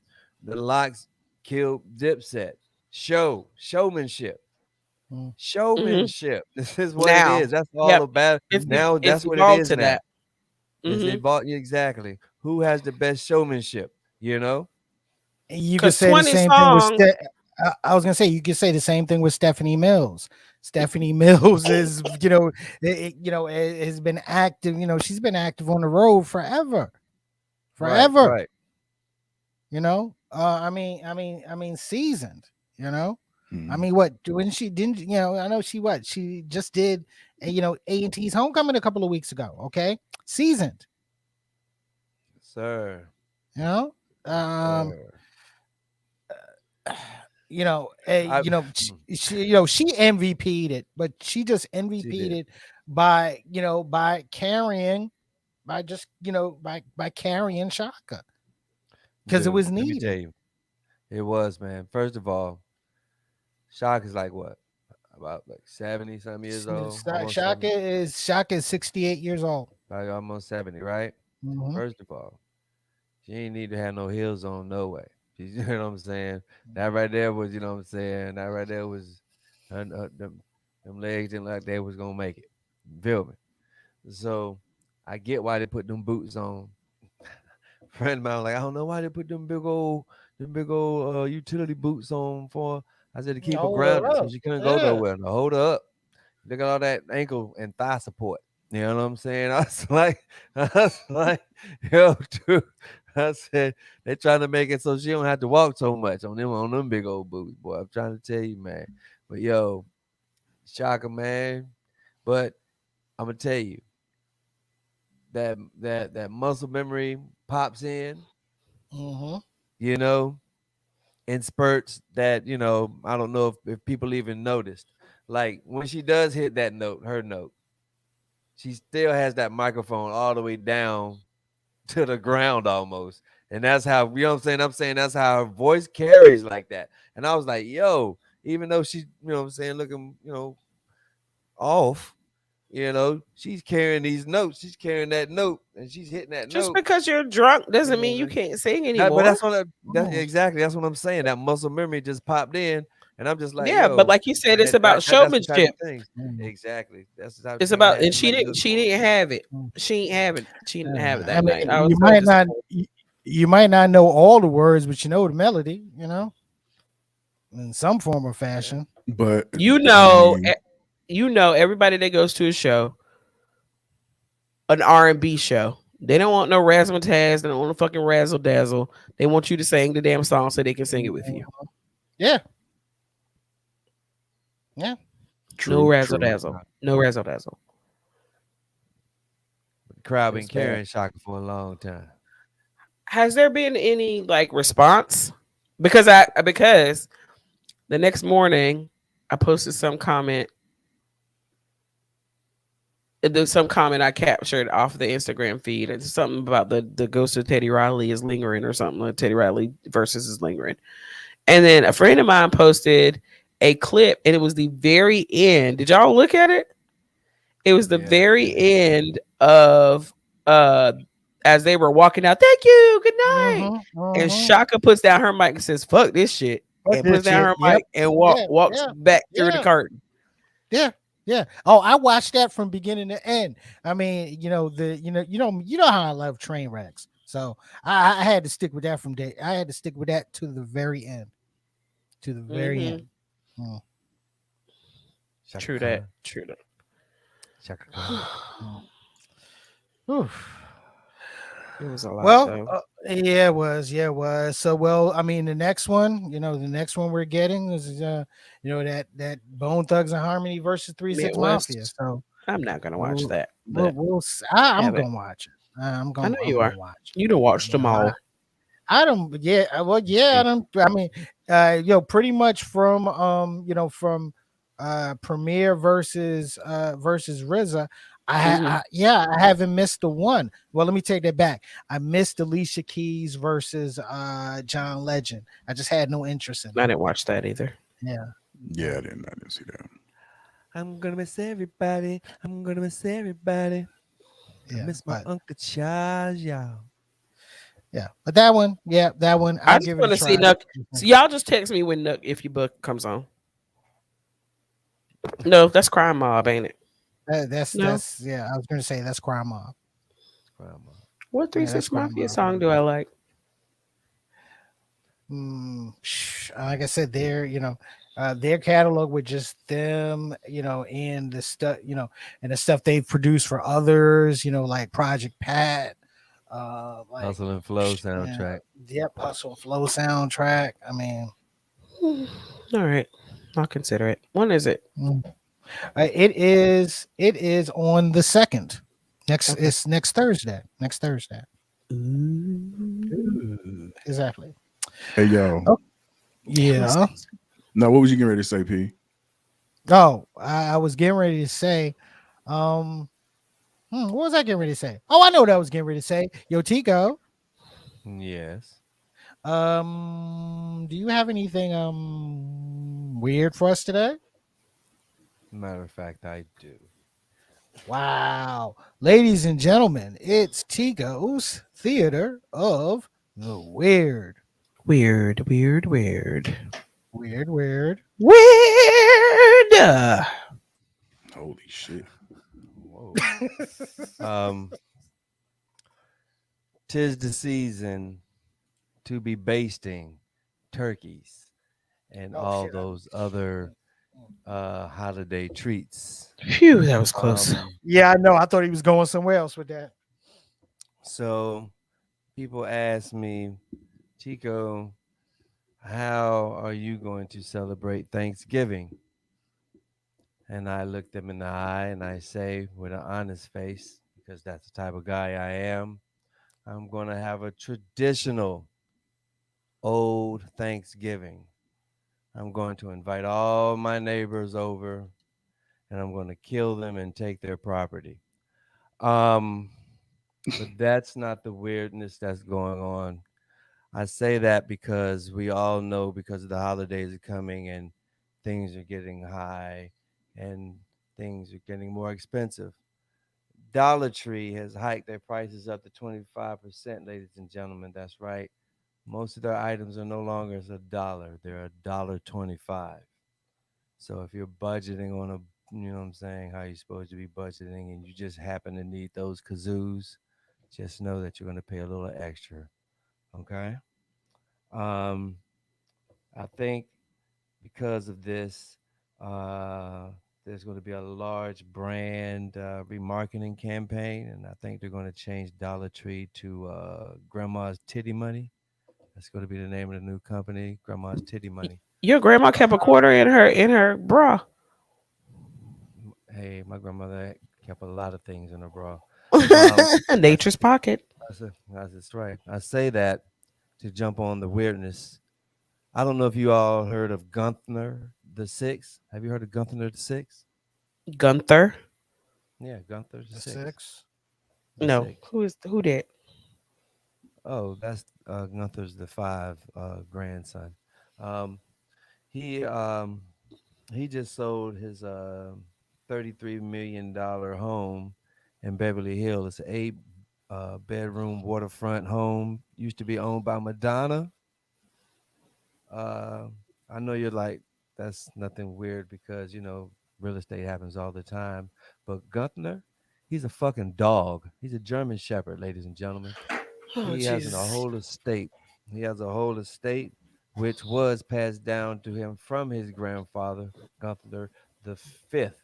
Locks killed Dipset. Showmanship. Hmm. Showmanship. This is what it Now, is. That's all yep, about. Now it's that's what it evolved is to now. that. It's Hmm. evolved exactly. Who has the best showmanship? You know? You could Because say the 20 same thing with songs. I was gonna say you could say the same thing with Stephanie Mills. Stephanie Mills is has been active. She's been active on the road forever, Right, forever. right. I mean, seasoned. You know, I Mhm. mean, what when she didn't? I know she just did. A&T's homecoming a couple of weeks ago. Okay, seasoned. Sir. You know, um, Sir. I she MVP'd it, but she just she MVP'd did. it by carrying, by carrying Shaka because it Dude, was let me tell needed. you. It was, man. First of all, Shock is like what? About like 70 some years old, almost 70, Shaka is 68 years old. like almost 70, right? Hmm. First of all, she ain't need to have no heels on, no way. You know what I'm saying? That right there was, you know what I'm saying? That right there was, them legs didn't look like they was gonna make it. Feel me? So I get why they put them boots on. Friend of mine was like, I don't know why they put them big old utility boots on for. I said to keep her Hold her grounded so up. she couldn't go Yeah. nowhere. Now hold her up. Look at all that ankle and thigh support. You know what I'm saying? I was like, yo, dude. I said they trying to make it so she don't have to walk so much on them big old boots, boy. I'm trying to tell you, man. But yo, shocker, man. But I'm gonna tell you that muscle memory pops in, Hmm. you know, in spurts that I don't know if people even noticed. Like when she does hit that note, her note, she still has that microphone all the way down to the ground almost. And that's how, what I'm saying? I'm saying that's how her voice carries like that. And I was like, yo, even though she's, what I'm saying, looking, off, she's carrying these notes. She's carrying that note and she's hitting that Just note. because you're drunk You doesn't know mean what you I mean? can't sing But anymore. that's exactly that's what I'm saying. That muscle memory just popped in, and I'm just like, Yeah, but yo, like you said, and it's about that's the type showmanship. of things. Exactly. That's the type of It's thing that about, had and me like this she for. didn't have it. She didn't have it. She didn't have it I that night. mean, I was so disappointed. you might not know all the words, but you know the melody. In some form or Yeah. fashion. But You I know, mean, everybody that goes to a show, an R&B show, they don't want no razzmatazz. They don't want no fucking razzle dazzle. They want you to sing the damn song so they can sing it with you. Yeah, yeah. No true, razzle true. dazzle. No razzle dazzle. But the crowd been It's bad. carrying Shaka for a long time. Has there been any like response? Because the next morning I posted some comment. There's some comment I captured off the Instagram feed. It's something about the ghost of Teddy Riley is lingering or something like Teddy Riley versus is lingering. And then a friend of mine posted a clip and it was the very end. Did y'all look at it? It was the Yeah. very end of uh as they were walking out, thank you, good night. Mm-hmm, And mm-hmm. Shaka puts down her mic and says, fuck this shit. Fuck And puts this down shit. her Yep. mic and Yeah. walks Yeah. back through the Yeah. curtain. Yeah. Yeah. Oh, I watched that from beginning to end. I mean, you know how I love train wrecks. So I had to stick with that from day. I had to stick with that to the very end. To the very Hmm. end. Mm, Shaka True that. Khan. True that. Shaka Khan. mm. Oof. It was a lot Well, though. yeah, it was. Yeah, it was. So, well, I mean, the next one we're getting is, that Bone Thugs and Harmony versus 3 6 Midwest. Mafia. So, I'm not gonna watch We'll, that, but I, have I'm it. gonna watch it. I'm I gonna know I'm you are. gonna watch You don't watch it. them all. I don't. Yeah. Well, yeah. I Hey, don't. I mean, pretty much from from Premiere versus RZA. Hmm. I haven't missed the one. Well, let me take that back. I missed Alicia Keys versus John Legend. I just had no interest in I it. didn't watch that either. Yeah. Yeah, I didn't see that. I'm gonna miss everybody. I'm gonna miss everybody. I Yeah. miss my But Uncle Charles, y'all. yeah. But that one. Yeah. That one. I I'll just give it a want to see try. Nuck. So y'all just text me when Nuck if your book comes on. No, that's Crime Mob, ain't it? No. That's yeah. I was gonna say that's Crime Mob. Grandma. What Three Yeah, that's Six Crime Mafia Mob. song do I like? Like I said, their catalog with just them, and the stuff, and the stuff they've produced for others, like Project Pat, like, Hustle and Flow yeah, soundtrack. yep, Hustle and Flow soundtrack. I mean, Hmm. All right, I'll consider it. When is it? mm, it is on the second. Okay. It's next Thursday. Next Thursday. Ooh. Ooh, exactly. Hey yo, Oh Who's yeah. this? now what was you getting ready to say, P? Oh, I was getting ready to say, um, what was I getting ready to say? Oh, I know what I was getting ready to say. Yo, Tico, Yes. do you have anything weird for us today? Matter of fact, I do. Wow, ladies and gentlemen, it's Tico's Theater of the Weird. Weird, weird, weird, Weird, weird. weird. Holy shit! Whoa. Um, 'Tis the season to be basting turkeys and Oh all shit! those other holiday treats. Phew, that was close. Um, Yeah, I know. I thought he was going somewhere else with that. so people ask me, Chico, how are you going to celebrate Thanksgiving? And I look them in the eye and I say with an honest face, because that's the type of guy I am, I'm going to have a traditional old Thanksgiving. I'm going to invite all my neighbors over and I'm going to kill them and take their property. Um, but that's not the weirdness that's going on. I say that because we all know because the holidays are coming and things are getting high and things are getting more expensive. Dollar Tree has hiked their prices up to 25%, ladies and gentlemen. That's right. Most of their items are no longer as a dollar, they're a dollar 25. So if you're budgeting on a, you know what I'm saying, how you're supposed to be budgeting and you just happen to need those kazoos, just know that you're going to pay a little extra. Okay. Um, I think because of this, uh, there's going to be a large brand remarketing campaign, and I think they're going to change Dollar Tree to Grandma's Titty Money. That's going to be the name of the new company, Grandma's Titty Money. Your grandma kept a quarter in her bra. Hey, my grandmother kept a lot of things in her bra. Um, I, Nature's pocket. that's right. I say that to jump on the weirdness. I don't know if you all heard of Gunther the Six. Have you heard of Gunther the Six? Gunther. Yeah, Gunther the The Six. six. The No, Six. who that? Oh, that's Gunther's the five grandson. Um, he um, he just sold his $33 million home in Beverly Hills. It's an eight bedroom waterfront home. Used to be owned by Madonna. Uh, I know you're like, that's nothing weird because, real estate happens all the time. But Gunther, he's a fucking dog. He's a German Shepherd, ladies and gentlemen. Oh He has a Jesus. whole estate. He has a whole estate which was passed down to him from his grandfather, Gunther the Fifth.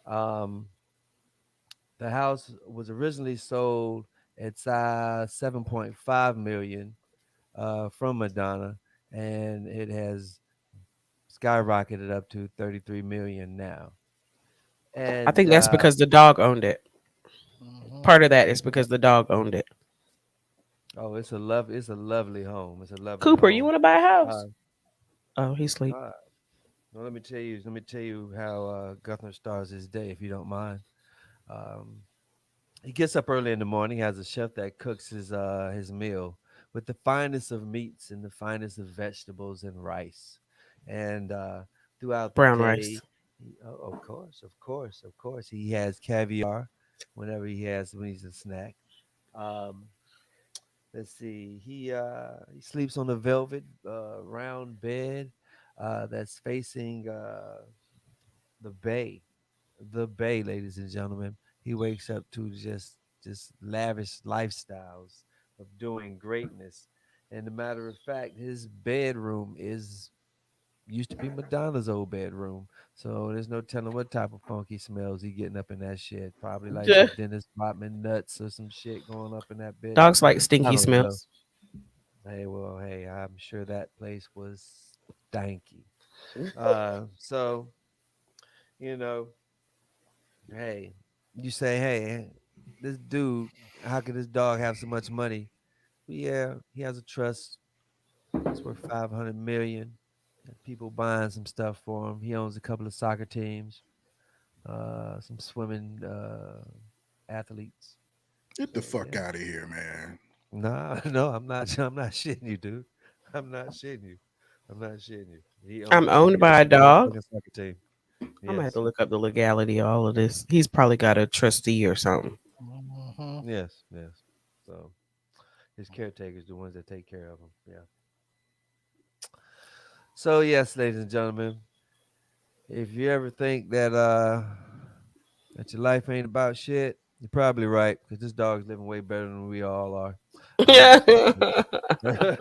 Um, the house was originally sold at size 7.5 million from Madonna, and it has skyrocketed up to 33 million now. I And think that's because the dog owned it. Mhm. Part of that is because the dog owned it. oh, it's a lovely home. It's a lovely Cooper, you home. want to buy a Uh, house? Oh, he's asleep. uh, well, let me tell you how Guthner starts his day, if you don't mind. Um, he gets up early in the morning, has a chef that cooks his meal with the finest of meats and the finest of vegetables and rice. And throughout the Brown day, rice. of course, of course, of course, he has caviar whenever when he's a snack. Um, let's see, he sleeps on a velvet round bed that's facing the bay, the bay, ladies and gentlemen. He wakes up to just lavish lifestyles of doing greatness. And a matter of fact, his bedroom is used to be Madonna's old bedroom. So there's no telling what type of funky smells he getting up in that shit. Probably like Duh. some Dennis Rodman nuts or some shit going up in that bitch. Dogs like I stinky don't know. smells. Hey, well, hey, I'm sure that place was stanky. So you know, hey, you say, hey, this dude, how could this dog have so much money? Well, yeah, he has a trust. It's worth 500 million. People buying some stuff for him. He owns a couple of soccer teams, some swimming athletes. Get the So fuck yeah, out of here, man. nah, no, I'm not. I'm not shitting you, dude. I'm not shitting you. I'm not shitting you. I'm owned He owns by a a dog. motherfucking soccer team. I'm gonna have Yes, to look up the legality of all of this. He's probably got a trustee or something. Mhm. yes, yes. So his caretakers, the ones that take care of him. Yeah. So yes, ladies and gentlemen, if you ever think that your life ain't about shit, you're probably right because this dog's living way better than we all are. Um,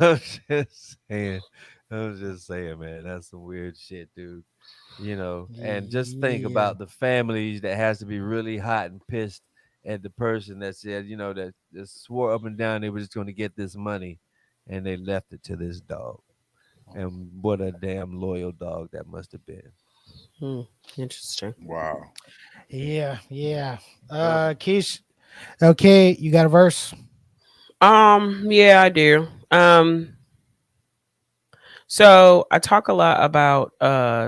I'm just saying. I'm just saying, man. That's some weird shit, dude. And just think Yeah. about the families that has to be really hot and pissed at the person that said, that swore up and down they were just going to get this money, and they left it to this dog. And what a damn loyal dog that must have been. Hmm, interesting. Wow. Yeah. Yeah. So, Keish. Okay, you got a verse? Yeah, I do. So I talk a lot about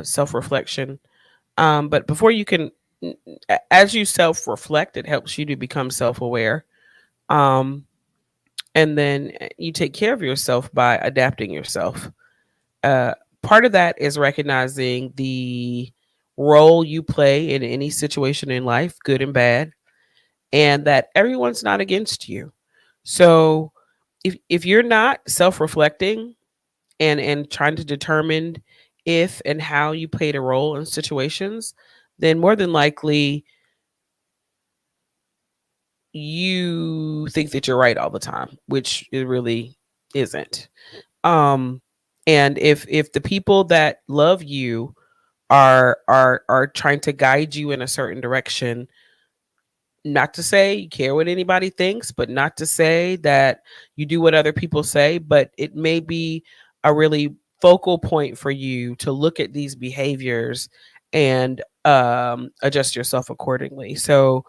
self-reflection. But before you can, as you self-reflect, it helps you to become self-aware. Um, and then you take care of yourself by adapting yourself. Uh, Part of that is recognizing the role you play in any situation in life, good and bad, and that everyone's not against you. So if you're not self-reflecting and trying to determine if and how you played a role in situations, then more than likely you think that you're right all the time, which it really isn't. Um, and if the people that love you are trying to guide you in a certain direction, not to say you care what anybody thinks, but not to say that you do what other people say, but it may be a really focal point for you to look at these behaviors and adjust yourself accordingly. So,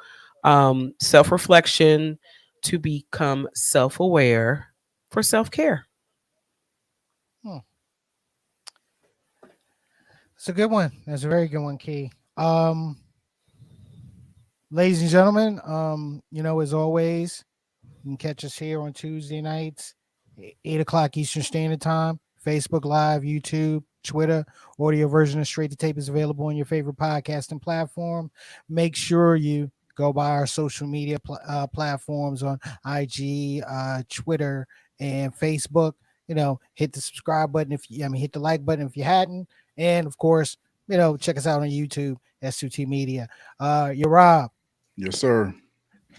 self reflection to become self aware for self care. Hmm. It's a good one. That's a very good one, Key. Ladies and gentlemen, as always, you can catch us here on Tuesday nights, 8 o'clock Eastern Standard Time, Facebook Live, YouTube, Twitter. Audio version of Straight to Tape is available on your favorite podcasting platform. Make sure you go by our social media platforms on IG, Twitter, and Facebook. Hit the subscribe button hit the like button if you hadn't, and of course, check us out on YouTube, S2T Media. You're Rob. Yes, sir.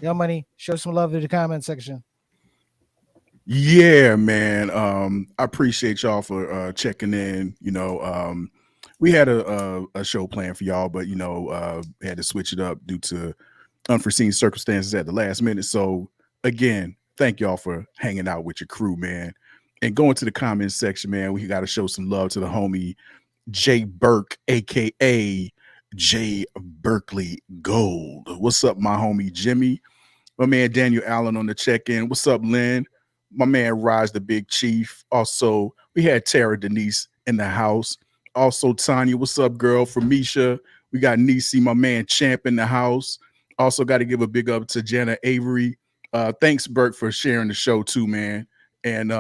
Yo, money. Show some love to the comment section. Yeah, man. I appreciate y'all for checking in. We had a show planned for y'all, but had to switch it up due to unforeseen circumstances at the last minute. So again, thank y'all for hanging out with your crew, man. And going to the comments section, man. We got to show some love to the homie Jay Burke, aka J. Berkeley Gold. What's up, my homie Jimmy? My man Daniel Allen on the check-in. What's up, Lynn? My man Raj the Big Chief. Also, we had Tara Denise in the house. Also, Tanya, what's up, girl? From Misha. We got Nisi, my man Champ in the house. Also, got to give a big up to Jana Avery. Thanks, Burke, for sharing the show too, man. And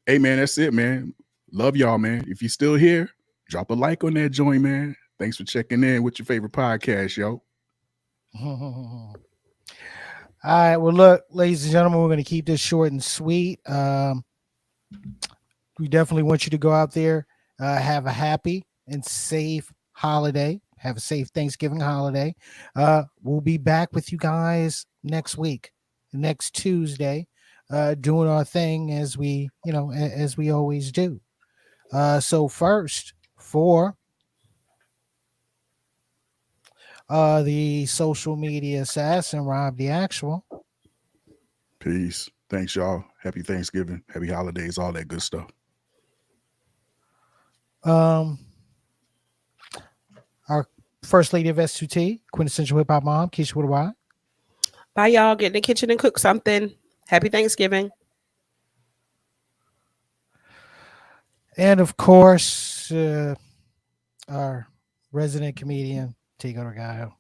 hey, man, that's it, man. Love y'all, man. If you're still here, drop a like on that joint, man. Thanks for checking in with your favorite podcast, yo. All right. Well, look, ladies and gentlemen, we're going to keep this short and sweet. We definitely want you to go out there, have a happy and safe holiday. Have a safe Thanksgiving holiday. We'll be back with you guys next week, next Tuesday, doing our thing as we always do. So first, for the social media assassin, Rob the Actual. Peace. Thanks, y'all. Happy Thanksgiving. Happy holidays, all that good stuff. Our first lady of S2T, quintessential hip hop mom, Keisha with a Y. Bye, y'all. Get in the kitchen and cook something. Happy Thanksgiving. And of course, our resident comedian, Tigo Regallo.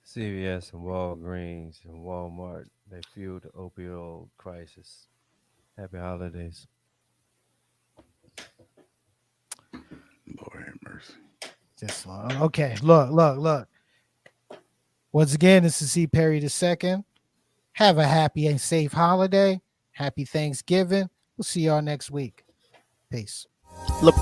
CVS and Walgreens and Walmart, they fueled the opioid crisis. Happy holidays. Lord have mercy. Just okay. Look. Once again, this is C. Perry II. Have a happy and safe holiday. Happy Thanksgiving. We'll see y'all next week. Peace. Look.